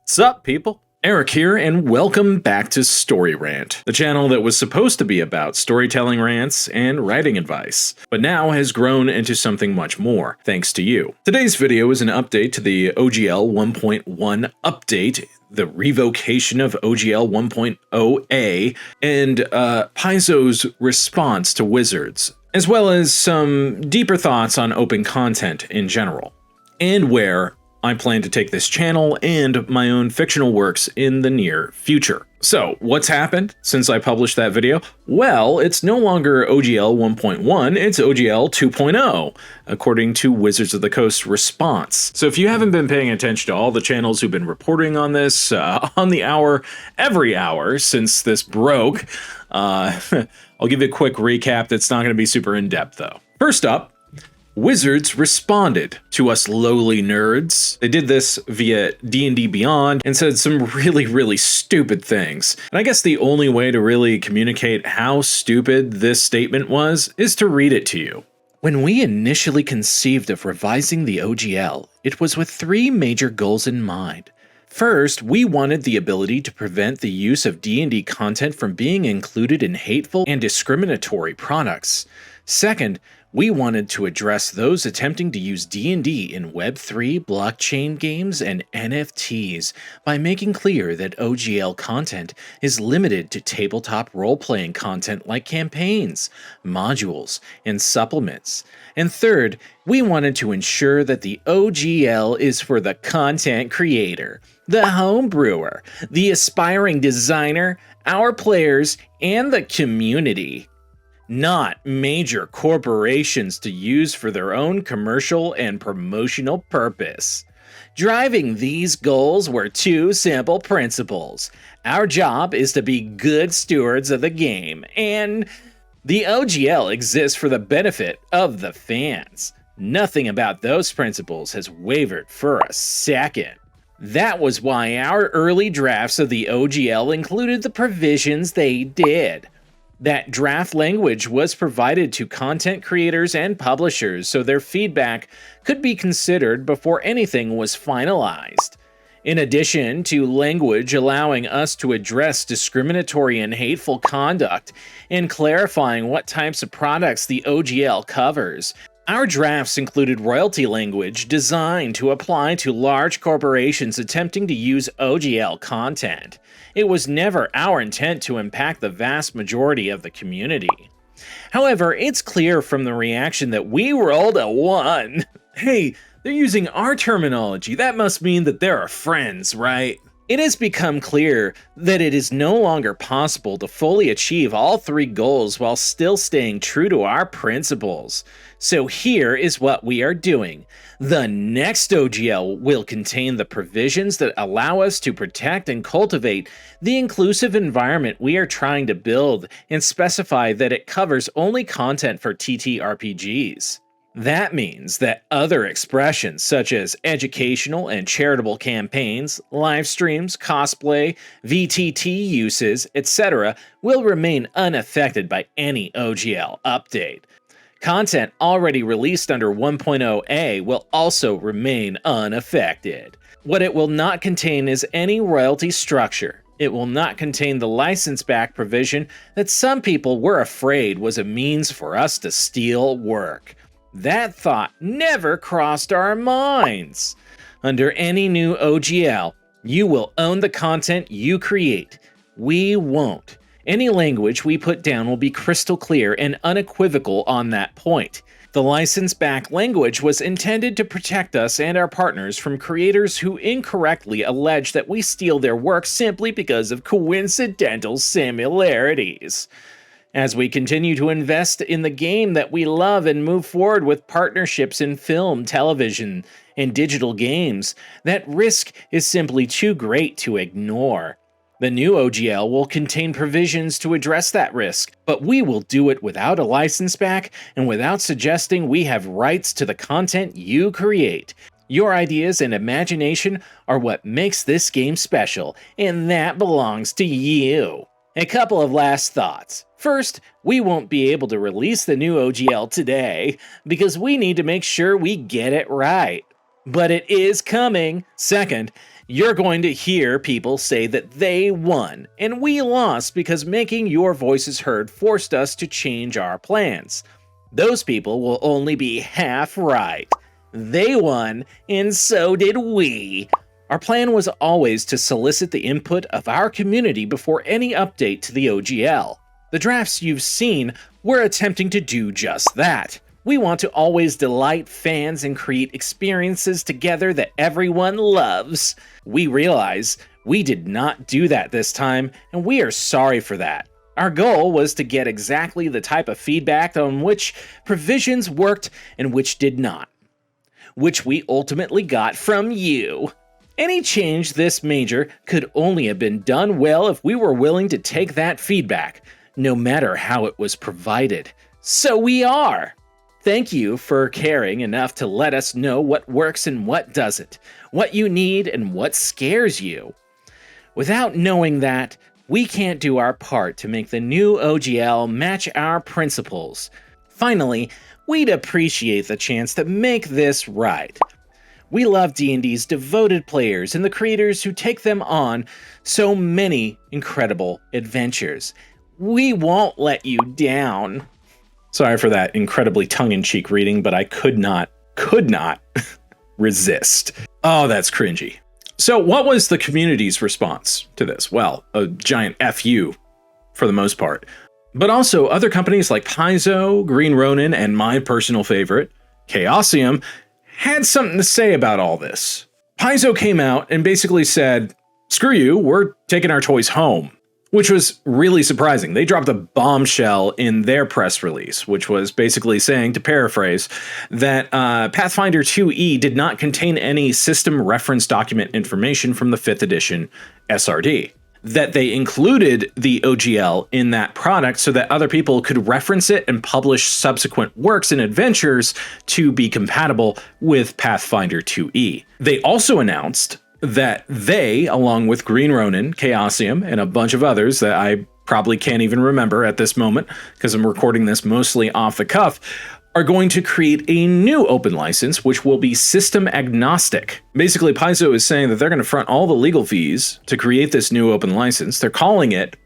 Sup, people? Eric here, and welcome back to Story Rant, the channel that was supposed to be about storytelling rants and writing advice, but now has grown into something much more, thanks to you. Today's video is an update to the OGL 1.1 update, the revocation of OGL 1.0a, and Paizo's response to Wizards, as well as some deeper thoughts on open content in general, and where I plan to take this channel and my own fictional works in the near future. So, what's happened since I published that video? Well, it's no longer OGL 1.1, it's OGL 2.0, according to Wizards of the Coast response. So if you haven't been paying attention to all the channels who've been reporting on this on the hour, every hour since this broke, I'll give you a quick recap that's not going to be super in-depth though. First up, Wizards responded to us lowly nerds. They did this via D&DBeyond and said some really stupid things. And I guess the only way to really communicate how stupid this statement was is to read it to you. When we initially conceived of revising the OGL, it was with three major goals in mind. First, we wanted the ability to prevent the use of D&D content from being included in hateful and discriminatory products. Second, we wanted to address those attempting to use D&D in Web3, blockchain games, and NFTs by making clear that OGL content is limited to tabletop role-playing content like campaigns, modules, and supplements. And third, we wanted to ensure that the OGL is for the content creator, the home brewer, the aspiring designer, our players, and the community. Not major corporations to use for their own commercial and promotional purpose. Driving these goals were two simple principles. Our job is to be good stewards of the game, and the OGL exists for the benefit of the fans. Nothing about those principles has wavered for a second. That was why our early drafts of the OGL included the provisions they did. That draft language was provided to content creators and publishers so their feedback could be considered before anything was finalized. In addition to language allowing us to address discriminatory and hateful conduct and clarifying what types of products the OGL covers, our drafts included royalty language designed to apply to large corporations attempting to use OGL content. It was never our intent to impact the vast majority of the community. However, it's clear from the reaction that we rolled a 1. Hey, they're using our terminology. That must mean that they're our friends, right? It has become clear that it is no longer possible to fully achieve all three goals while still staying true to our principles. So here is what we are doing. The next OGL will contain the provisions that allow us to protect and cultivate the inclusive environment we are trying to build and specify that it covers only content for TTRPGs. That means that other expressions such as educational and charitable campaigns, live streams, cosplay, VTT uses, etc. will remain unaffected by any OGL update. Content already released under 1.0a will also remain unaffected. What it will not contain is any royalty structure. It will not contain the license-back provision that some people were afraid was a means for us to steal work. That thought never crossed our minds. Under any new OGL, you will own the content you create. We won't. Any language we put down will be crystal clear and unequivocal on that point. The license-back language was intended to protect us and our partners from creators who incorrectly allege that we steal their work simply because of coincidental similarities. As we continue to invest in the game that we love and move forward with partnerships in film, television, and digital games, that risk is simply too great to ignore. The new OGL will contain provisions to address that risk, but we will do it without a license back and without suggesting we have rights to the content you create. Your ideas and imagination are what makes this game special, and that belongs to you. A couple of last thoughts. First, we won't be able to release the new OGL today because we need to make sure we get it right. But it is coming. Second, You're going to hear people say that they won, and we lost because making your voices heard forced us to change our plans. Those people will only be half right. They won, and so did we. Our plan was always to solicit the input of our community before any update to the OGL. The drafts you've seen were attempting to do just that. We want to always delight fans and create experiences together that everyone loves. We realize we did not do that this time, and we are sorry for that. Our goal was to get exactly the type of feedback on which provisions worked and which did not, which we ultimately got from you. Any change this major could only have been done well if we were willing to take that feedback, no matter how it was provided. So we are. Thank you for caring enough to let us know what works and what doesn't, what you need and what scares you. Without knowing that, we can't do our part to make the new OGL match our principles. Finally, we'd appreciate the chance to make this right. We love D&D's devoted players and the creators who take them on so many incredible adventures. We won't let you down. Sorry for that incredibly tongue-in-cheek reading, but I could not resist. Oh, that's cringy. So what was the community's response to this? Well, a giant FU for the most part. But also other companies like Paizo, Green Ronin, and my personal favorite, Chaosium, had something to say about all this. Paizo came out and basically said, screw you, we're taking our toys home, which was really surprising. They dropped a bombshell in their press release, which was basically saying, to paraphrase, that Pathfinder 2e did not contain any system reference document information from the 5th edition SRD. That they included the OGL in that product so that other people could reference it and publish subsequent works and adventures to be compatible with Pathfinder 2e. They also announced that they, along with Green Ronin, Chaosium, and a bunch of others that I probably can't even remember at this moment because I'm recording this mostly off the cuff, are going to create a new open license, which will be system agnostic. Basically, Paizo is saying that they're going to front all the legal fees to create this new open license. They're calling it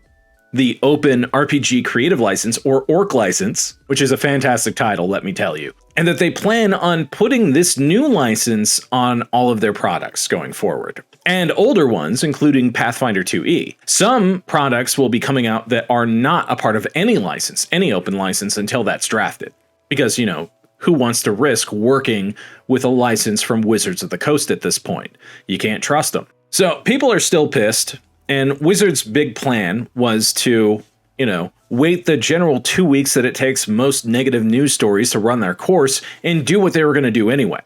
the Open RPG Creative License, or ORC license, which is a fantastic title, let me tell you. And that they plan on putting this new license on all of their products going forward. And older ones, including Pathfinder 2e. Some products will be coming out that are not a part of any license, any open license, until that's drafted. Because, you know, who wants to risk working with a license from Wizards of the Coast at this point? You can't trust them. So people are still pissed, and Wizards' big plan was to, you know, wait the general 2 weeks that it takes most negative news stories to run their course and do what they were going to do anyway.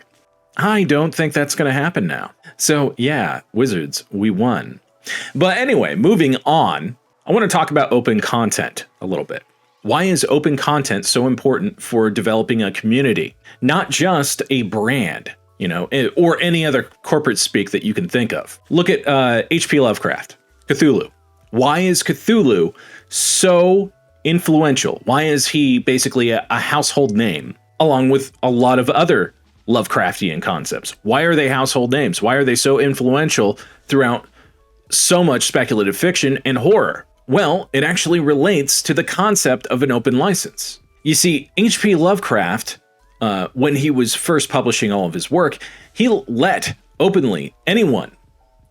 I don't think that's going to happen now. So yeah, Wizards, we won. But anyway, moving on, I want to talk about open content a little bit. Why is open content so important for developing a community? Not just a brand, you know, or any other corporate speak that you can think of. Look at H.P. Lovecraft, Cthulhu. Why is Cthulhu so influential? Why is he basically a household name, along with a lot of other Lovecraftian concepts? Why are they household names? Why are they so influential throughout so much speculative fiction and horror? Well, it actually relates to the concept of an open license. You see, H.P. Lovecraft, when he was first publishing all of his work, he let openly anyone,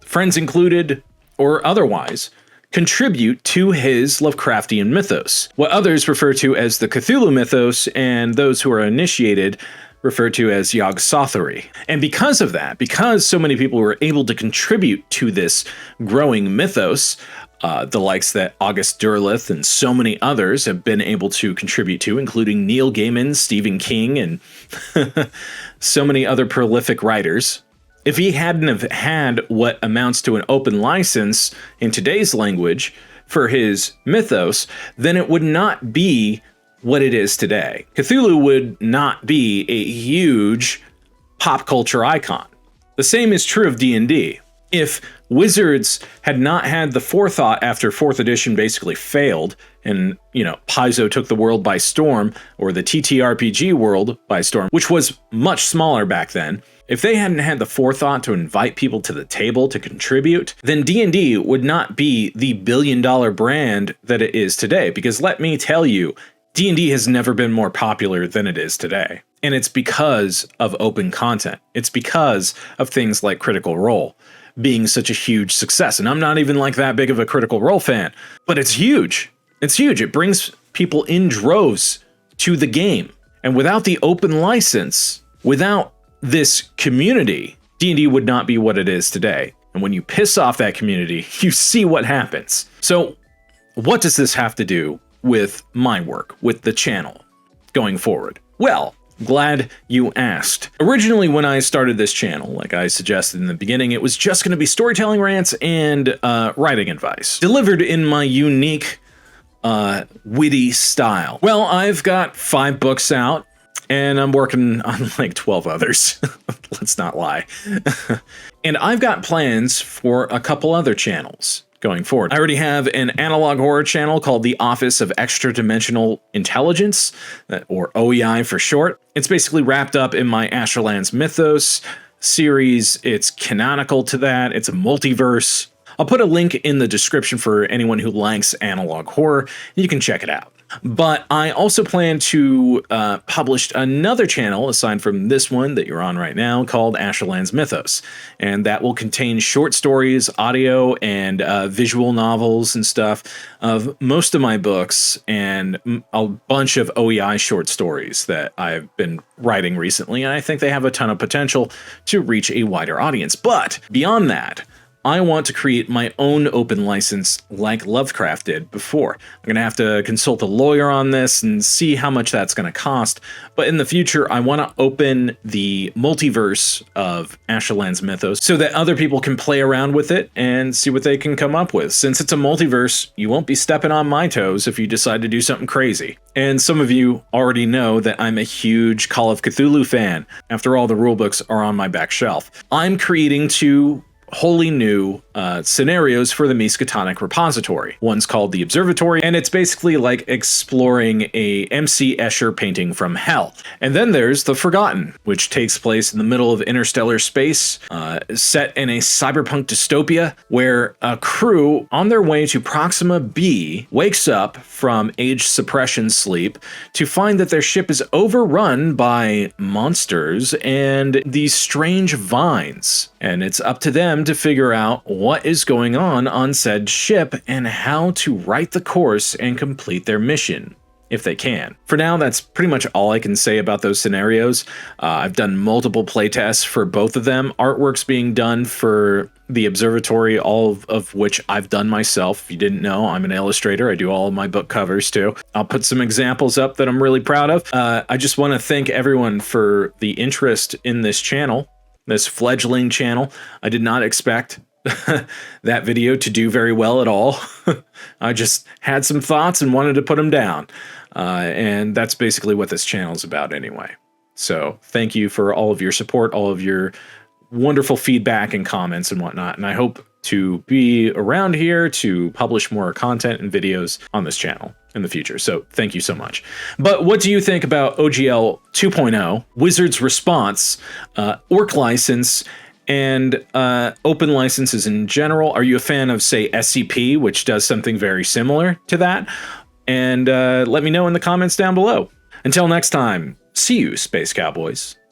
friends included or otherwise, contribute to his Lovecraftian mythos, what others refer to as the Cthulhu mythos, and those who are initiated refer to as Yog-Sothory. And because of that, because so many people were able to contribute to this growing mythos, the likes that August Derleth and so many others have been able to contribute to, including Neil Gaiman, Stephen King, and so many other prolific writers. If he hadn't have had what amounts to an open license in today's language for his mythos, then it would not be what it is today. Cthulhu would not be a huge pop culture icon. The same is true of D&D. If Wizards had not had the forethought after 4th edition basically failed, and, you know, Paizo took the world by storm, or the TTRPG world by storm, which was much smaller back then, If they hadn't had the forethought to invite people to the table to contribute, then D&D would not be the billion-dollar brand that it is today. Because let me tell you, D&D has never been more popular than it is today. And it's because of open content. It's because of things like Critical Role being such a huge success. And I'm not even like that big of a Critical Role fan, but it's huge. It's huge. It brings people in droves to the game. And without the open license, without this community, D&D would not be what it is today. And when you piss off that community, you see what happens. So what does this have to do with my work, with the channel going forward? Well, glad you asked. Originally, when I started this channel, like I suggested in the beginning, it was just going to be storytelling rants and writing advice, delivered in my unique, witty style. Well, I've got 5 books out, and I'm working on like 12 others. Let's not lie. And I've got plans for a couple other channels going forward. I already have an analog horror channel called the Office of Extra Dimensional Intelligence, or OEI for short. It's basically wrapped up in my Asherlands Mythos series. It's canonical to that. It's a multiverse. I'll put a link in the description for anyone who likes analog horror. You can check it out. But I also plan to publish another channel aside from this one that you're on right now called Asherlands Mythos. And that will contain short stories, audio, and visual novels and stuff of most of my books and a bunch of OEI short stories that I've been writing recently. And I think they have a ton of potential to reach a wider audience. But beyond that, I want to create my own open license like Lovecraft did before. I'm going to have to consult a lawyer on this and see how much that's going to cost. But in the future, I want to open the multiverse of Asherlands Mythos so that other people can play around with it and see what they can come up with. Since it's a multiverse, you won't be stepping on my toes if you decide to do something crazy. And some of you already know that I'm a huge Call of Cthulhu fan. After all, the rulebooks are on my back shelf. I'm creating 2 wholly new scenarios for the Miskatonic repository. One's called The Observatory, and it's basically like exploring a M.C. Escher painting from hell. And then there's The Forgotten, which takes place in the middle of interstellar space, set in a cyberpunk dystopia, where a crew on their way to Proxima B wakes up from age suppression sleep to find that their ship is overrun by monsters and these strange vines. And it's up to them to figure out what is going on said ship and how to right the course and complete their mission, if they can. For now, that's pretty much all I can say about those scenarios. I've done multiple playtests for both of them. Artwork's being done for The Observatory, all of which I've done myself. If you didn't know, I'm an illustrator. I do all of my book covers too. I'll put some examples up that I'm really proud of. I just want to thank everyone for the interest in this channel, this fledgling channel. I did not expect that video to do very well at all. I just had some thoughts and wanted to put them down. And that's basically what this channel is about anyway. So thank you for all of your support, all of your wonderful feedback and comments and whatnot. And I hope to be around here to publish more content and videos on this channel in the future. So thank you so much. But what do you think about OGL 2.0, Wizards Response, ORC license, and open licenses in general? Are you a fan of, say, SCP, which does something very similar to that? And let me know in the comments down below. Until next time, see you, Space Cowboys.